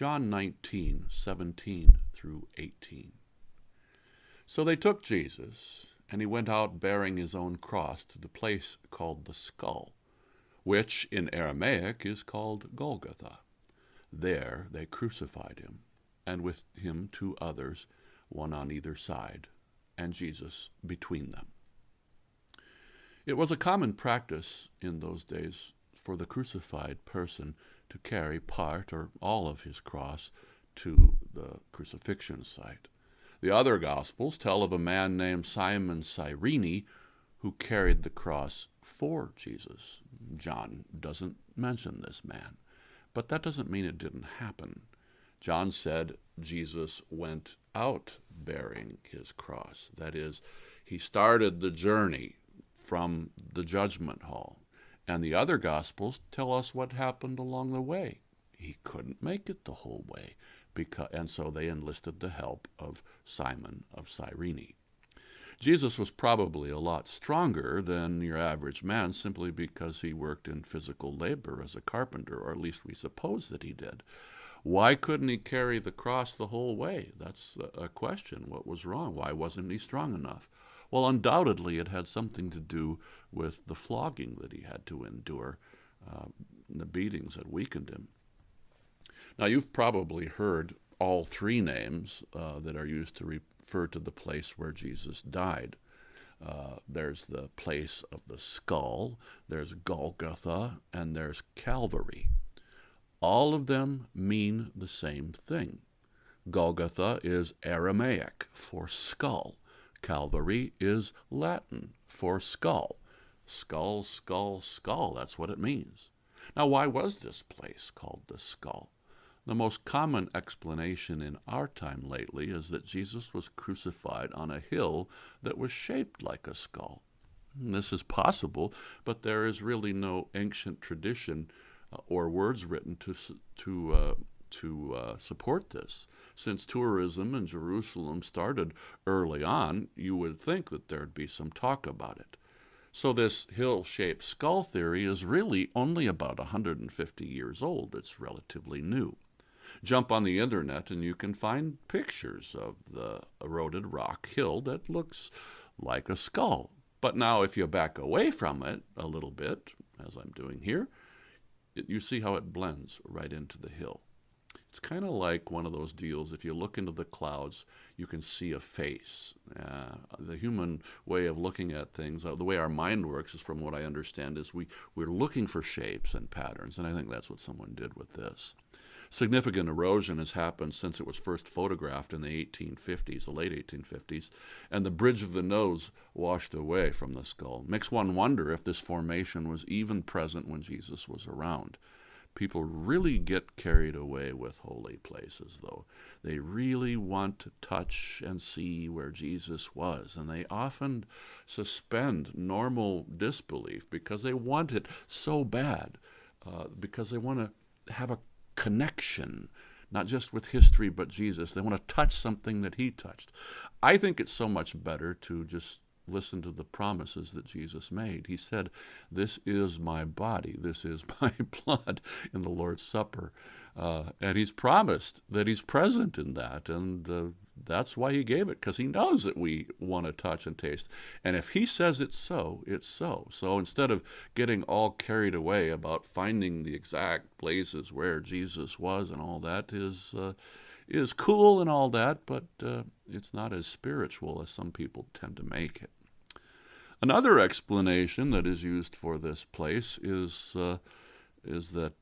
John 19:17 through 18. So they took Jesus, and he went out bearing his own cross to the place called the Skull, which in Aramaic is called Golgotha. There they crucified him, and with him 2 others, one on either side, and Jesus between them. It was a common practice in those days for the crucified person to carry part or all of his cross to the crucifixion site. The other Gospels tell of a man named Simon Cyrene who carried the cross for Jesus. John doesn't mention this man, but that doesn't mean it didn't happen. John said Jesus went out bearing his cross. That is, he started the journey from the judgment hall. And the other Gospels tell us what happened along the way. He couldn't make it the whole way, and so they enlisted the help of Simon of Cyrene. Jesus was probably a lot stronger than your average man simply because he worked in physical labor as a carpenter, or at least we suppose that he did. Why couldn't he carry the cross the whole way? That's a question. What was wrong? Why wasn't he strong enough? Well, undoubtedly it had something to do with the flogging that he had to endure, the beatings that weakened him. Now, you've probably heard all 3 names that are used to refer to the place where Jesus died. There's the place of the skull, there's Golgotha, and there's Calvary. All of them mean the same thing. Golgotha is Aramaic for skull. Calvary is Latin for skull. Skull, skull, skull, that's what it means. Now, why was this place called the Skull? The most common explanation in our time lately is that Jesus was crucified on a hill that was shaped like a skull. And this is possible, but there is really no ancient tradition or words written to support this. Since tourism in Jerusalem started early on, you would think that there'd be some talk about it. So this hill-shaped skull theory is really only about 150 years old. It's relatively new. Jump on the internet and you can find pictures of the eroded rock hill that looks like a skull. But now if you back away from it a little bit, as I'm doing here, you see how it blends right into the hill. It's kind of like one of those deals. If you look into the clouds, you can see a face. The human way of looking at things, the way our mind works, is from what I understand, is we're looking for shapes and patterns, and I think that's what someone did with this. Significant erosion has happened since it was first photographed in the 1850s, the late 1850s, and the bridge of the nose washed away from the skull. Makes one wonder if this formation was even present when Jesus was around. People really get carried away with holy places, though. They really want to touch and see where Jesus was, and they often suspend normal disbelief because they want it so bad, because they want to have a connection, not just with history, but Jesus. They want to touch something that he touched. I think it's so much better to just listen to the promises that Jesus made. He said, "This is my body, this is my blood," in the Lord's Supper. And he's promised that he's present in that, and that's why he gave it, because he knows that we want to touch and taste. And if he says it's so, it's so. So instead of getting all carried away about finding the exact places where Jesus was and all that is cool and all that, but it's not as spiritual as some people tend to make it. Another explanation that is used for this place is that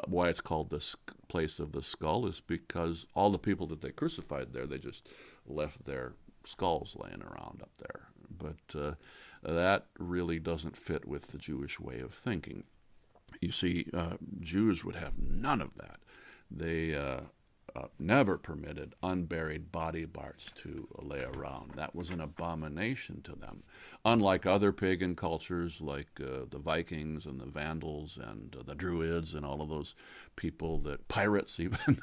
why it's called the place of the skull is because all the people that they crucified there, they just left their skulls laying around up there. But that really doesn't fit with the Jewish way of thinking. You see, Jews would have none of that. They never permitted unburied body parts to lay around. That was an abomination to them. Unlike other pagan cultures like the Vikings and the Vandals and the Druids and all of those people, that pirates even,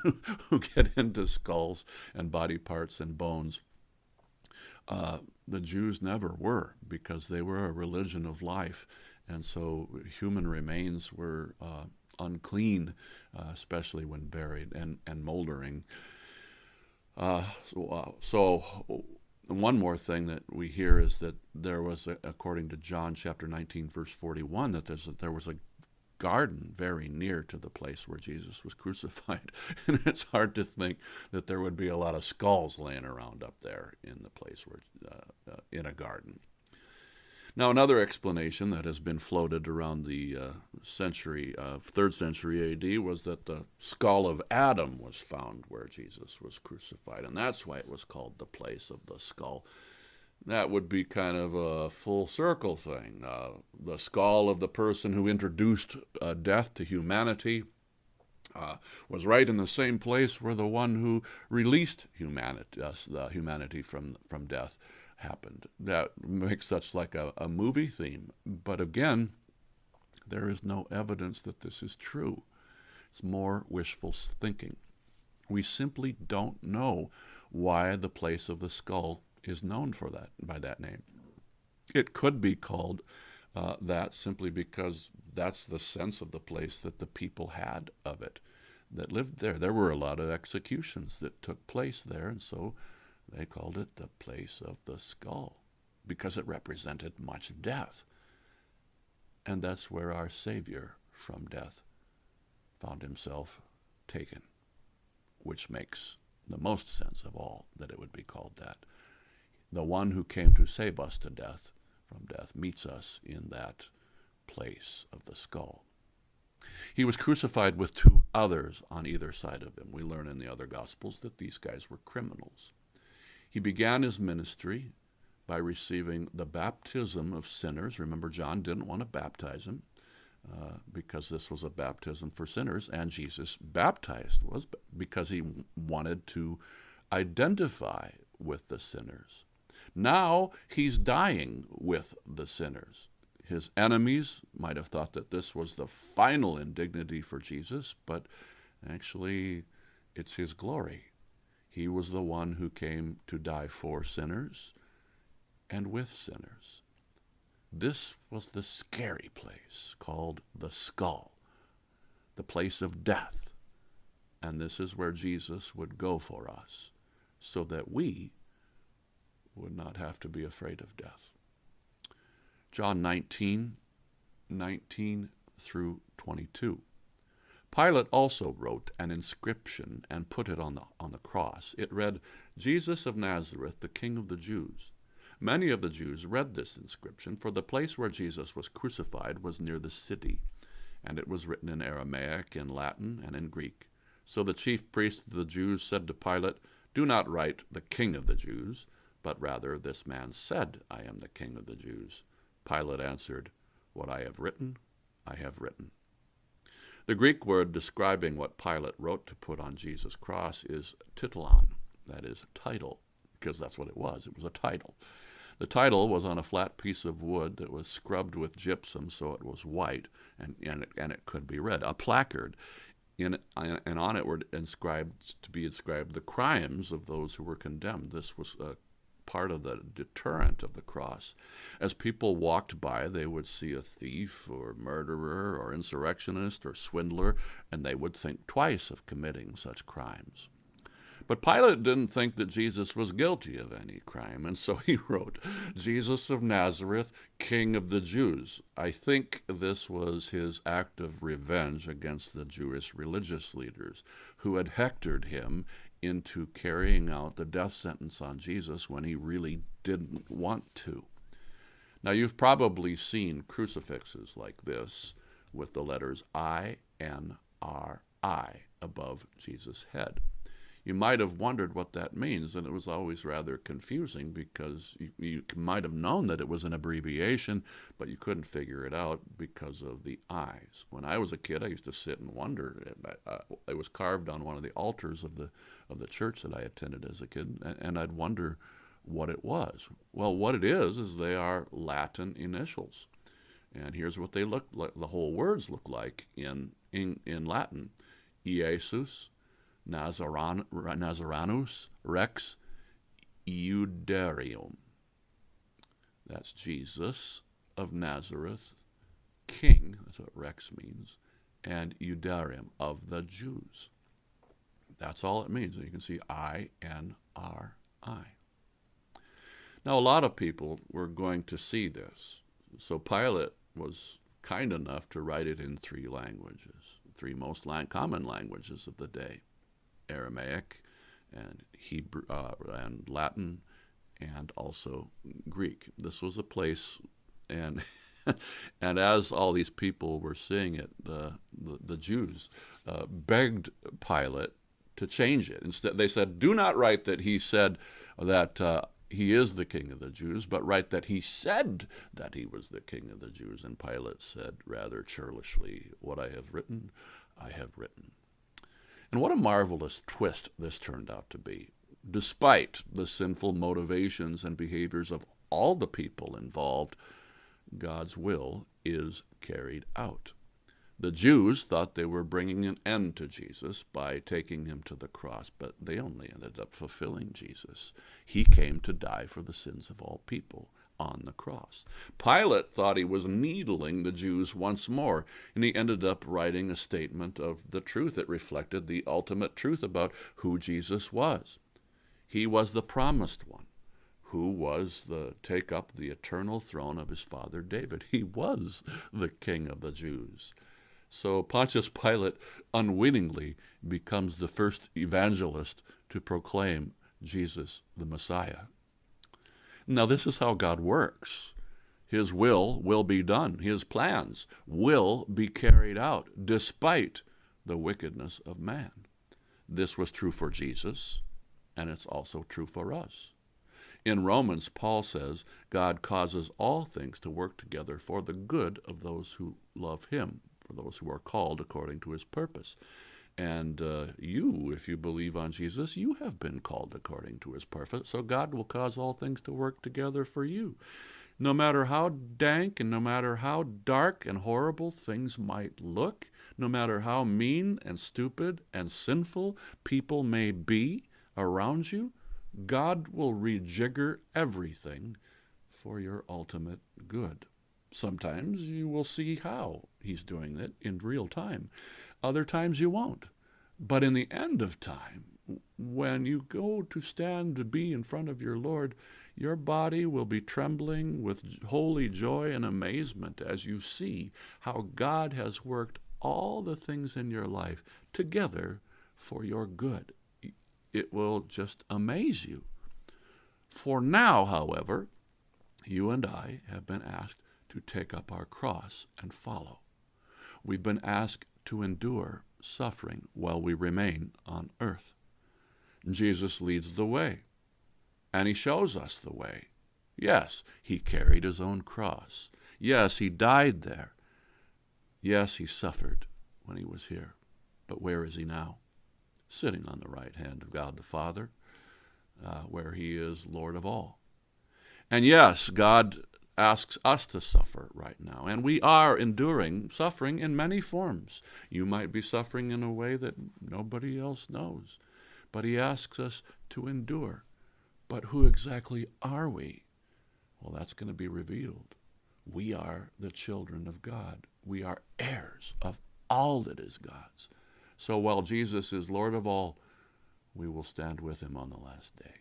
who get into skulls and body parts and bones, the Jews never were, because they were a religion of life. And so human remains were unclean, especially when buried and moldering. So one more thing that we hear is that there was, according to John chapter 19, verse 41, that there was a garden very near to the place where Jesus was crucified. And it's hard to think that there would be a lot of skulls laying around up there in the place where, in a garden. Now, another explanation that has been floated around the 3rd century AD was that the skull of Adam was found where Jesus was crucified, and that's why it was called the place of the skull. That would be kind of a full circle thing. The skull of the person who introduced death to humanity was right in the same place where the one who released humanity from death happened. That makes such like a movie theme. But again, there is no evidence that this is true. It's more wishful thinking. We simply don't know why the place of the skull is known for that, by that name. It could be called that simply because that's the sense of the place that the people had of it that lived there. There were a lot of executions that took place there, and so they called it the place of the skull because it represented much death. And that's where our Savior from death found himself taken, which makes the most sense of all that it would be called that. The one who came to save us from death meets us in that place of the skull. He was crucified with 2 others on either side of him. We learn in the other Gospels that these guys were criminals. He began his ministry by receiving the baptism of sinners. Remember, John didn't want to baptize him because this was a baptism for sinners, and Jesus baptized was because he wanted to identify with the sinners. Now he's dying with the sinners. His enemies might have thought that this was the final indignity for Jesus, but actually it's his glory. He was the one who came to die for sinners and with sinners. This was the scary place called the skull, the place of death. And this is where Jesus would go for us so that we would not have to be afraid of death. John 19 through 22. Pilate also wrote an inscription and put it on the cross. It read, "Jesus of Nazareth, the King of the Jews." Many of the Jews read this inscription, for the place where Jesus was crucified was near the city, and it was written in Aramaic, in Latin, and in Greek. So the chief priests of the Jews said to Pilate, "Do not write the King of the Jews, but rather this man said, 'I am the King of the Jews.'" Pilate answered, "What I have written, I have written." The Greek word describing what Pilate wrote to put on Jesus' cross is titulon, that is, title, because that's what it was. It was a title. The title was on a flat piece of wood that was scrubbed with gypsum so it was white, and it could be read. A placard, and on it were inscribed the crimes of those who were condemned. This was part of the deterrent of the cross. As people walked by, they would see a thief or murderer or insurrectionist or swindler, and they would think twice of committing such crimes. But Pilate didn't think that Jesus was guilty of any crime, and so he wrote, "Jesus of Nazareth, King of the Jews." I think this was his act of revenge against the Jewish religious leaders who had hectored him into carrying out the death sentence on Jesus when he really didn't want to. Now, you've probably seen crucifixes like this with the letters I-N-R-I above Jesus' head. You might have wondered what that means, and it was always rather confusing because you might have known that it was an abbreviation, but you couldn't figure it out because of the eyes. When I was a kid, I used to sit and wonder. It was carved on one of the altars of the church that I attended as a kid, and I'd wonder what it was. Well, what it is they are Latin initials. And here's what they look like. The whole words look like in Latin. Iesus Nazaranus Rex Iudarium. That's Jesus of Nazareth, King, that's what Rex means, and Judarim, of the Jews. That's all it means. You can see I-N-R-I. Now, a lot of people were going to see this. So Pilate was kind enough to write it in 3 languages, 3 most common languages of the day: Aramaic and Hebrew and Latin, and also Greek. This was a place, and and as all these people were seeing it, the Jews begged Pilate to change it. Instead, they said, "Do not write that he said that he is the king of the Jews, but write that he said that he was the king of the Jews." And Pilate said rather churlishly, "What I have written, I have written." And what a marvelous twist this turned out to be. Despite the sinful motivations and behaviors of all the people involved, God's will is carried out. The Jews thought they were bringing an end to Jesus by taking him to the cross, but they only ended up fulfilling Jesus. He came to die for the sins of all people on the cross. Pilate thought he was needling the Jews once more, and he ended up writing a statement of the truth that reflected the ultimate truth about who Jesus was. He was the promised one, who was to take up the eternal throne of his father David. He was the king of the Jews. So Pontius Pilate unwittingly becomes the first evangelist to proclaim Jesus the Messiah. Now, this is how God works. His will be done. His plans will be carried out despite the wickedness of man. This was true for Jesus, and it's also true for us. In Romans, Paul says, God causes all things to work together for the good of those who love him, for those who are called according to his purpose. And you, if you believe on Jesus, you have been called according to his purpose. So God will cause all things to work together for you. No matter how dank and no matter how dark and horrible things might look, no matter how mean and stupid and sinful people may be around you, God will rejigger everything for your ultimate good. Sometimes you will see how he's doing it in real time. Other times you won't. But in the end of time, when you go to stand to be in front of your Lord, your body will be trembling with holy joy and amazement as you see how God has worked all the things in your life together for your good. It will just amaze you. For now, however, you and I have been asked to take up our cross and follow. We've been asked to endure suffering while we remain on earth. Jesus leads the way, and he shows us the way. Yes, he carried his own cross. Yes, he died there. Yes, he suffered when he was here. But where is he now? Sitting on the right hand of God the Father, where he is Lord of all. And yes, God asks us to suffer right now, and we are enduring suffering in many forms. You might be suffering in a way that nobody else knows, but he asks us to endure. But who exactly are we? Well, that's going to be revealed. We are the children of God. We are heirs of all that is God's. So while Jesus is Lord of all, we will stand with him on the last day.